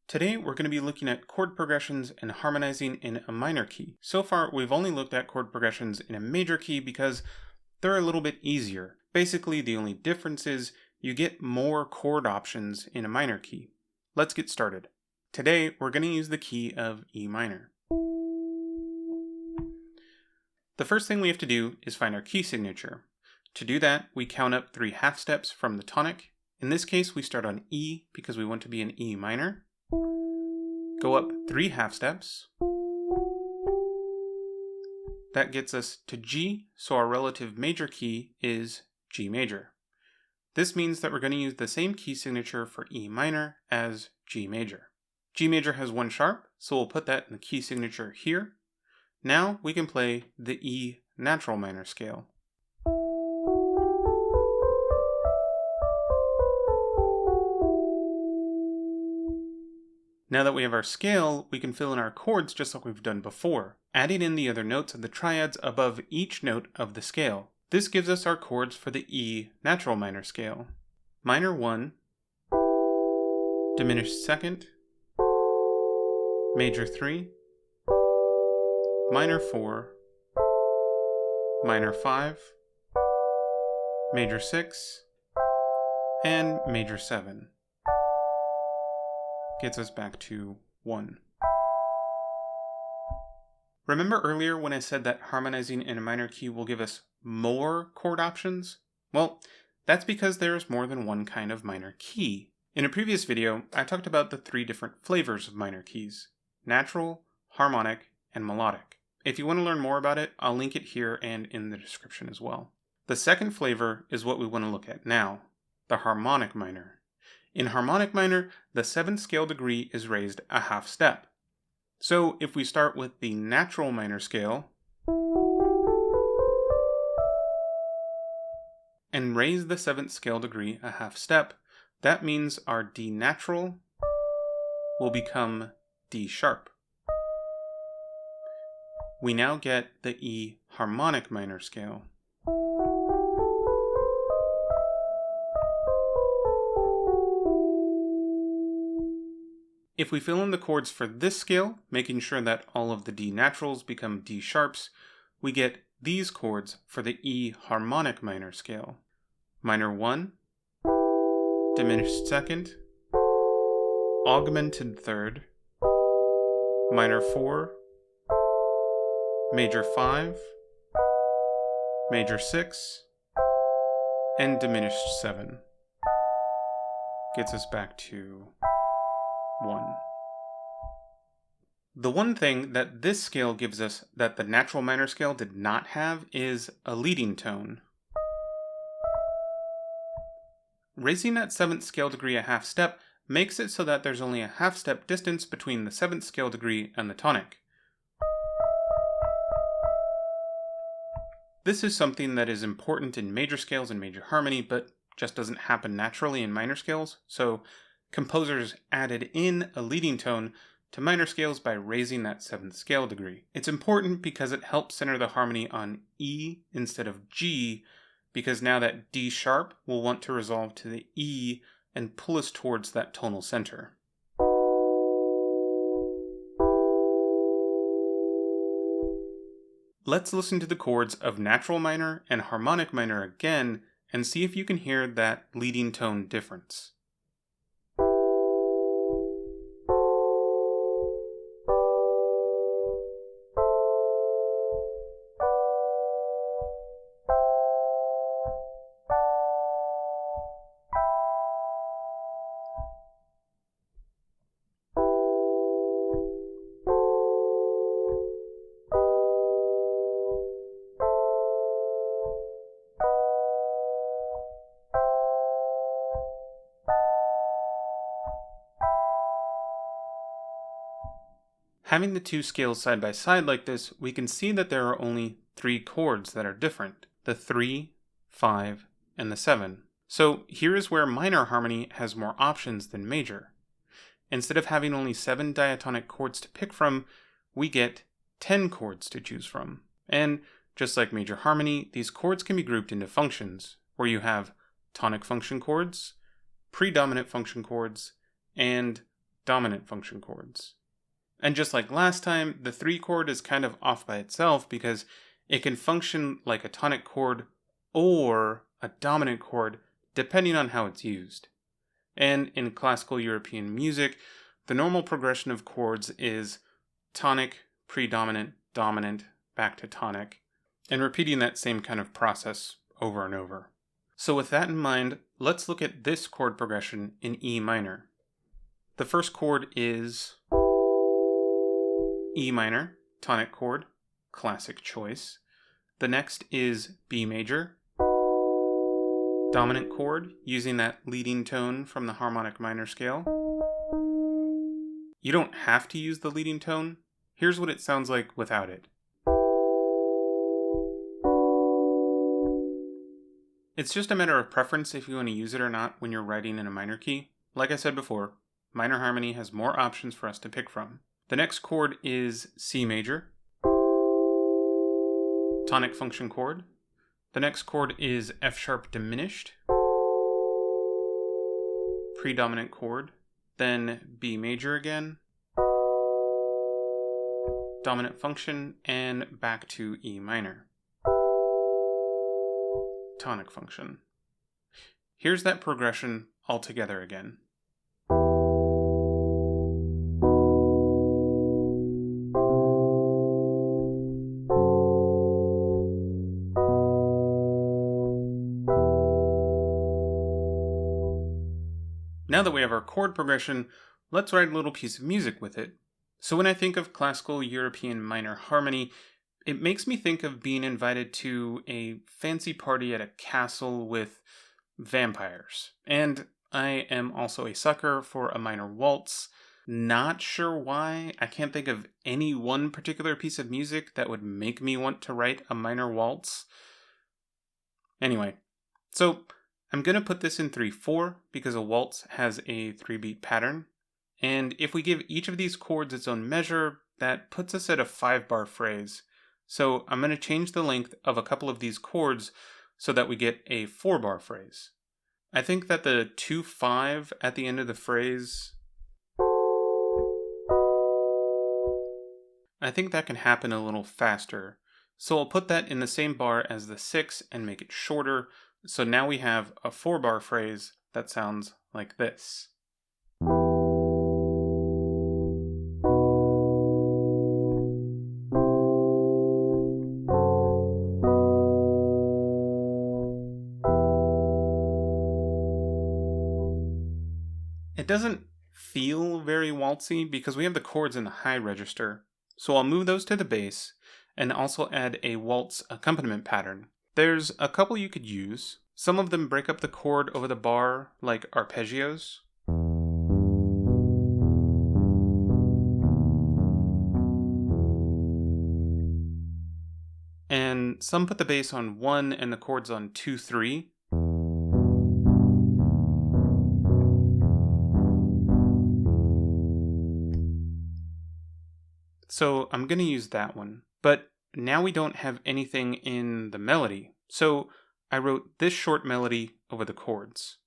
Today we're going to be looking at chord progressions and harmonizing in a minor key. So far we've only looked at chord progressions in a major key because they're a little bit easier. Basically the only difference is you get more chord options in a minor key. Let's get started. Today we're going to use the key of E minor. The first thing we have to do is find our key signature. To do that, we count up 3 half steps from the tonic. In this case, we start on E because we want to be in E minor. Go up 3 half steps. That gets us to G, so our relative major key is G major. This means that we're going to use the same key signature for E minor as G major. G major has 1 sharp, so we'll put that in the key signature here. Now we can play the E natural minor scale. Now that we have our scale, we can fill in our chords just like we've done before, adding in the other notes of the triads above each note of the scale. This gives us our chords for the E natural minor scale. Minor 1, diminished 2nd, major 3, minor 4, minor 5, major 6, and major 7. Gets us back to 1. Remember earlier when I said that harmonizing in a minor key will give us more chord options? Well, that's because there is more than one kind of minor key. In a previous video, I talked about the 3 different flavors of minor keys: natural, harmonic, and melodic. If you want to learn more about it, I'll link it here and in the description as well. The second flavor is what we want to look at now, the harmonic minor. In harmonic minor, the 7th scale degree is raised a half step. So if we start with the natural minor scale and raise the 7th scale degree a half step, that means our D natural will become D sharp. We now get the E harmonic minor scale. If we fill in the chords for this scale, making sure that all of the D naturals become D sharps, we get these chords for the E harmonic minor scale. Minor 1, diminished 2nd, augmented 3rd, minor 4, major 5, major 6, and diminished 7. Gets us back to 1. The one thing that this scale gives us that the natural minor scale did not have is a leading tone. Raising that 7th scale degree a half step makes it so that there's only a half step distance between the 7th scale degree and the tonic. This is something that is important in major scales and major harmony, but just doesn't happen naturally in minor scales, so composers added in a leading tone to minor scales by raising that 7th scale degree. It's important because it helps center the harmony on E instead of G, because now that D sharp will want to resolve to the E and pull us towards that tonal center. Let's listen to the chords of natural minor and harmonic minor again and see if you can hear that leading tone difference. Having the 2 scales side by side like this, we can see that there are only 3 chords that are different: the 3, 5, and the 7. So here is where minor harmony has more options than major. Instead of having only 7 diatonic chords to pick from, we get 10 chords to choose from. And just like major harmony, these chords can be grouped into functions, where you have tonic function chords, predominant function chords, and dominant function chords. And just like last time, the 3 chord is kind of off by itself because it can function like a tonic chord or a dominant chord depending on how it's used. And in classical European music, the normal progression of chords is tonic, predominant, dominant, back to tonic, and repeating that same kind of process over and over. So with that in mind, let's look at this chord progression in E minor. The first chord is E minor, tonic chord, classic choice. The next is B major, dominant chord, using that leading tone from the harmonic minor scale. You don't have to use the leading tone. Here's what it sounds like without it. It's just a matter of preference if you want to use it or not when you're writing in a minor key. Like I said before, minor harmony has more options for us to pick from. The next chord is C major, tonic function chord. The next chord is F sharp diminished, predominant chord, then B major again, dominant function, and back to E minor, tonic function. Here's that progression all together again. Now that we have our chord progression, let's write a little piece of music with it. So when I think of classical European minor harmony, it makes me think of being invited to a fancy party at a castle with vampires. And I am also a sucker for a minor waltz. Not sure why. I can't think of any one particular piece of music that would make me want to write a minor waltz. Anyway, so I'm going to put this in 3/4 because a waltz has a 3-beat pattern. And if we give each of these chords its own measure, that puts us at a 5-bar phrase. So I'm going to change the length of a couple of these chords so that we get a 4-bar phrase. I think that the 2-5 at the end of the phrase, I think that can happen a little faster. So I'll put that in the same bar as the 6 and make it shorter. So now we have a 4-bar phrase that sounds like this. It doesn't feel very waltzy because we have the chords in the high register. So I'll move those to the bass and also add a waltz accompaniment pattern. There's a couple you could use. Some of them break up the chord over the bar, like arpeggios. And some put the bass on 1 and the chords on 2/3. So I'm going to use that one. But now we don't have anything in the melody. So I wrote this short melody over the chords.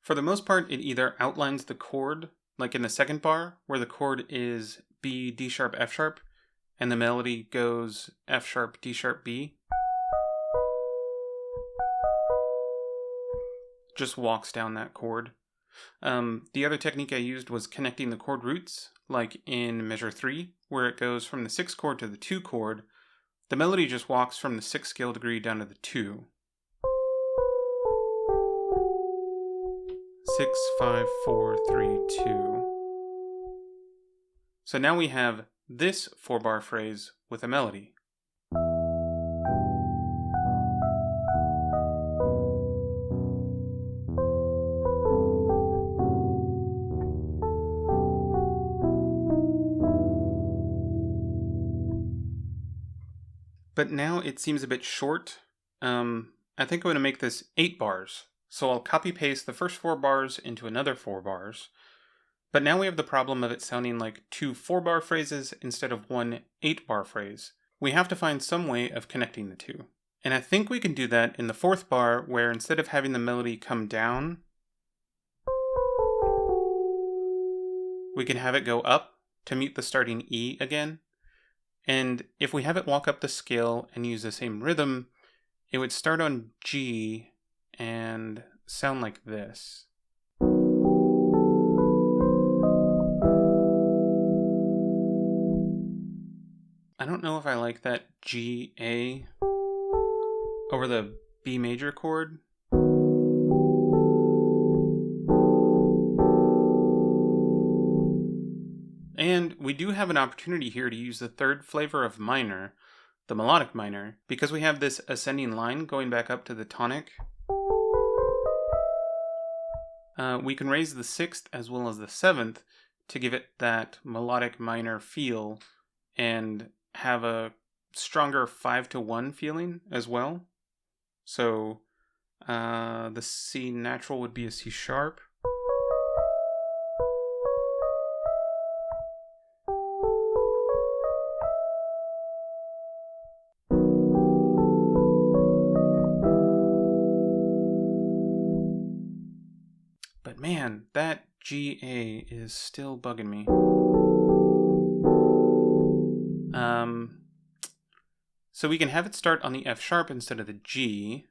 For the most part, it either outlines the chord, like in the second bar, where the chord is B, D sharp, F sharp, and the melody goes F sharp, D sharp, B. Just walks down that chord. The other technique I used was connecting the chord roots, like in measure 3, where it goes from the 6 chord to the 2 chord. The melody just walks from the 6 scale degree down to the 2. 6, 5, 4, 3, 2. So now we have this 4-bar phrase with a melody. But now it seems a bit short. I think I'm going to make this 8 bars. So I'll copy paste the first 4 bars into another 4 bars. But now we have the problem of it sounding like 2 4-bar phrases instead of 1 8-bar phrase. We have to find some way of connecting the two. And I think we can do that in the 4th bar, where instead of having the melody come down, we can have it go up to meet the starting E again. And if we have it walk up the scale and use the same rhythm, it would start on G and sound like this. I don't know if I like that G A over the B major chord. And we do have an opportunity here to use the 3rd flavor of minor, the melodic minor, because we have this ascending line going back up to the tonic. We can raise the 6th as well as the 7th to give it that melodic minor feel and have a stronger 5-1 feeling as well. So the C natural would be a C sharp. But man, that G-A is still bugging me. So we can have it start on the F sharp instead of the G.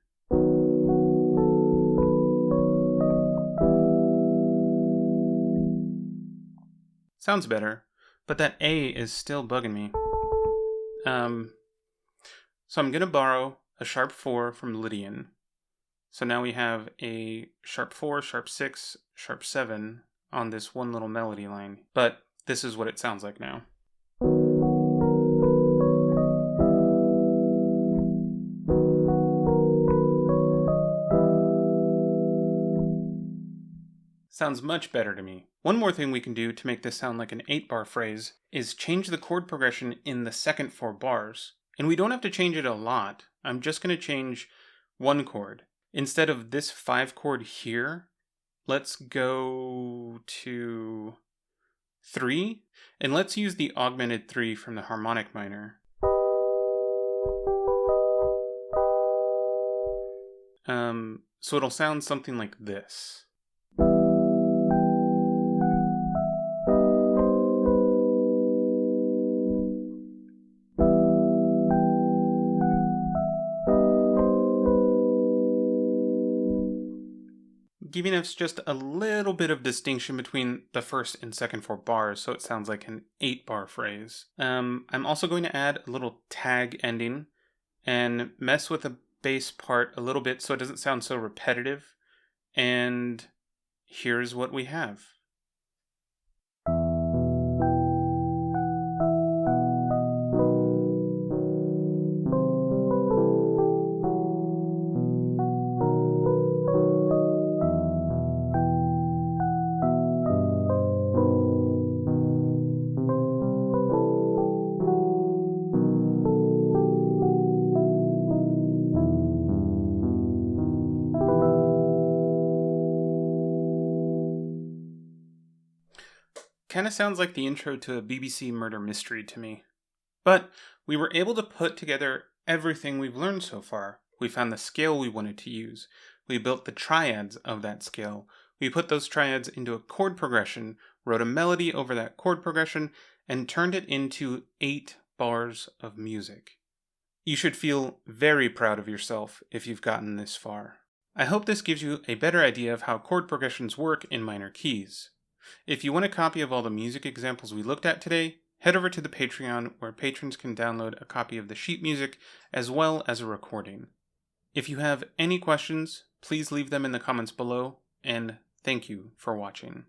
Sounds better, but that A is still bugging me. So I'm going to borrow a sharp 4 from Lydian. So now we have a sharp 4, sharp 6, sharp 7 on this one little melody line. But this is what it sounds like now. Sounds much better to me. One more thing we can do to make this sound like an 8-bar phrase is change the chord progression in the second 4 bars. And we don't have to change it a lot. I'm just going to change one chord. Instead of this 5 chord here, let's go to 3, and let's use the augmented 3 from the harmonic minor. So it'll sound something like this. Giving us just a little bit of distinction between the first and second 4 bars, so it sounds like an 8-bar phrase. I'm also going to add a little tag ending and mess with the bass part a little bit so it doesn't sound so repetitive. And here's what we have. Kind of sounds like the intro to a BBC murder mystery to me. But we were able to put together everything we've learned so far. We found the scale we wanted to use. We built the triads of that scale. We put those triads into a chord progression, wrote a melody over that chord progression, and turned it into 8 bars of music. You should feel very proud of yourself if you've gotten this far. I hope this gives you a better idea of how chord progressions work in minor keys. If you want a copy of all the music examples we looked at today, head over to the Patreon where patrons can download a copy of the sheet music as well as a recording. If you have any questions, please leave them in the comments below, and thank you for watching.